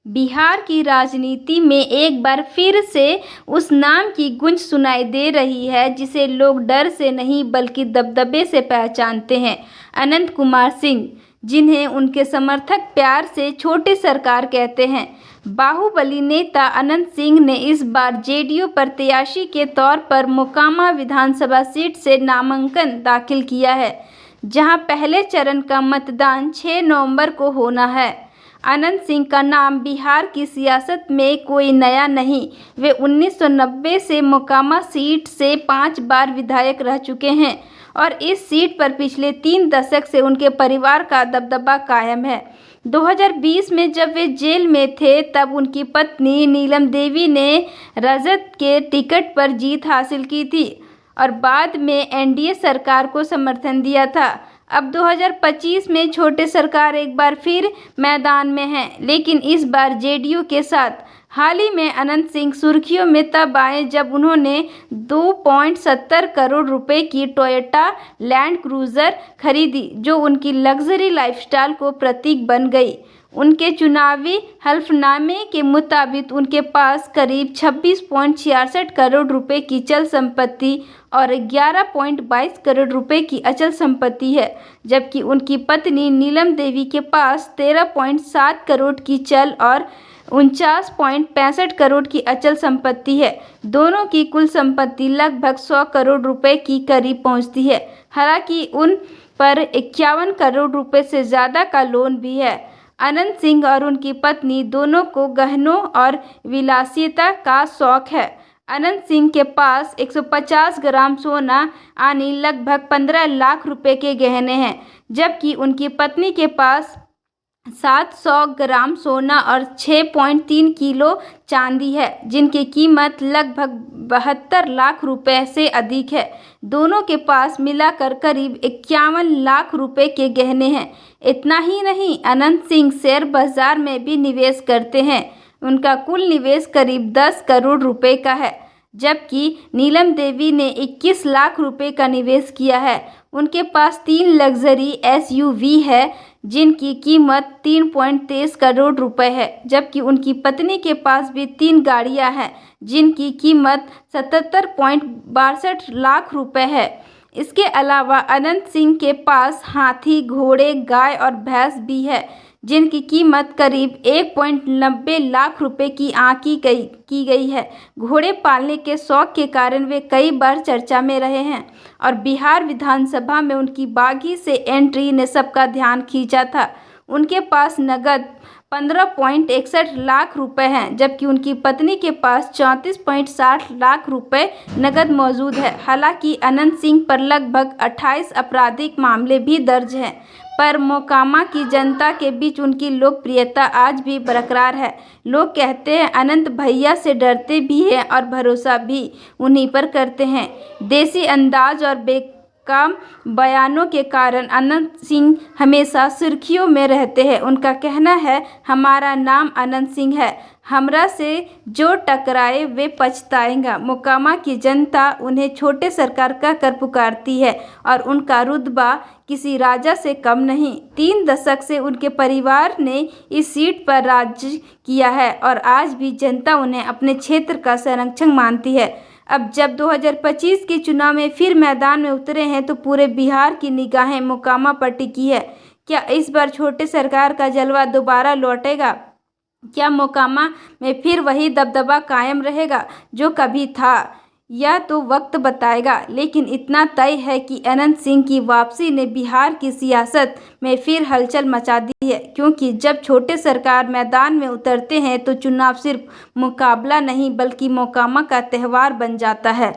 बिहार की राजनीति में एक बार फिर से उस नाम की गूंज सुनाई दे रही है जिसे लोग डर से नहीं बल्कि दबदबे से पहचानते हैं। अनंत कुमार सिंह, जिन्हें उनके समर्थक प्यार से छोटे सरकार कहते हैं। बाहुबली नेता अनंत सिंह ने इस बार जेडीयू प्रत्याशी के तौर पर मोकामा विधानसभा सीट से नामांकन दाखिल किया है, जहां पहले चरण का मतदान 6 नवंबर को होना है। अनंत सिंह का नाम बिहार की सियासत में कोई नया नहीं। वे 1990 से मोकामा सीट से 5 बार विधायक रह चुके हैं और इस सीट पर पिछले 3 दशक से उनके परिवार का दबदबा कायम है। 2020 में जब वे जेल में थे तब उनकी पत्नी नीलम देवी ने राजद के टिकट पर जीत हासिल की थी और बाद में एनडीए सरकार को समर्थन दिया था। अब 2025 में छोटे सरकार एक बार फिर मैदान में है, लेकिन इस बार जेडीयू के साथ। हाल ही में अनंत सिंह सुर्खियों में तब आए जब उन्होंने 2.70 करोड़ रुपए की टोयोटा लैंड क्रूजर खरीदी, जो उनकी लग्जरी लाइफस्टाइल को प्रतीक बन गई। उनके चुनावी हलफनामे के मुताबिक उनके पास करीब 26.66 करोड़ रुपए की चल संपत्ति और 11.22 करोड़ रुपए की अचल संपत्ति है, जबकि उनकी पत्नी नीलम देवी के पास 13.7 करोड़ की चल और 49.65 करोड़ की अचल संपत्ति है। दोनों की कुल संपत्ति लगभग 100 करोड़ रुपए की करीब पहुंचती है। हालांकि उन पर 51 करोड़ रुपए से ज़्यादा का लोन भी है। अनंत सिंह और उनकी पत्नी दोनों को गहनों और विलासिता का शौक है। अनंत सिंह के पास 150 ग्राम सोना यानी लगभग 15 लाख रुपए के गहने हैं, जबकि उनकी पत्नी के पास 700 ग्राम सोना और 6.3 किलो चांदी है, जिनकी कीमत लगभग 72 लाख रुपए से अधिक है। दोनों के पास मिलाकर करीब 51 लाख रुपए के गहने हैं। इतना ही नहीं, अनंत सिंह शेयर बाजार में भी निवेश करते हैं। उनका कुल निवेश करीब 10 करोड़ रुपए का है, जबकि नीलम देवी ने 21 लाख रुपए का निवेश किया है। उनके पास 3 लग्जरी एसयूवी है, जिनकी कीमत 3.23 करोड़ रुपए है, जबकि उनकी पत्नी के पास भी 3 गाड़ियां हैं, जिनकी कीमत 77.62 लाख रुपए है। इसके अलावा अनंत सिंह के पास हाथी, घोड़े, गाय और भैंस भी है, जिनकी कीमत करीब 1.90 लाख रुपए की आंकी की गई है। घोड़े पालने के शौक के कारण वे कई बार चर्चा में रहे हैं और बिहार विधानसभा में उनकी बागी से एंट्री ने सबका ध्यान खींचा था। उनके पास नगद 15.61 लाख रुपए हैं, जबकि उनकी पत्नी के पास 34.60 लाख रुपए नगद मौजूद है। हालांकि अनंत सिंह पर लगभग 28 आपराधिक मामले भी दर्ज हैं, पर मोकामा की जनता के बीच उनकी लोकप्रियता आज भी बरकरार है। लोग कहते हैं अनंत भैया से डरते भी हैं और भरोसा भी उन्हीं पर करते हैं। देसी अंदाज और बेकाम बयानों के कारण अनंत सिंह हमेशा सुर्खियों में रहते हैं। उनका कहना है, हमारा नाम अनंत सिंह है, हमरा से जो टकराए वे पछताएगा। मोकामा की जनता उन्हें छोटे सरकार कहकर पुकारती है और उनका रुतबा किसी राजा से कम नहीं। 3 दशक से उनके परिवार ने इस सीट पर राज किया है और आज भी जनता उन्हें अपने क्षेत्र का संरक्षक मानती है। अब जब 2025 के चुनाव में फिर मैदान में उतरे हैं तो पूरे बिहार की निगाहें मोकामा पर टिकी है। क्या इस बार छोटे सरकार का जलवा दोबारा लौटेगा? क्या मोकामा में फिर वही दबदबा कायम रहेगा जो कभी था? यह तो वक्त बताएगा, लेकिन इतना तय है कि अनंत सिंह की वापसी ने बिहार की सियासत में फिर हलचल मचा दी है, क्योंकि जब छोटे सरकार मैदान में उतरते हैं तो चुनाव सिर्फ मुकाबला नहीं बल्कि मोकामा का त्यौहार बन जाता है।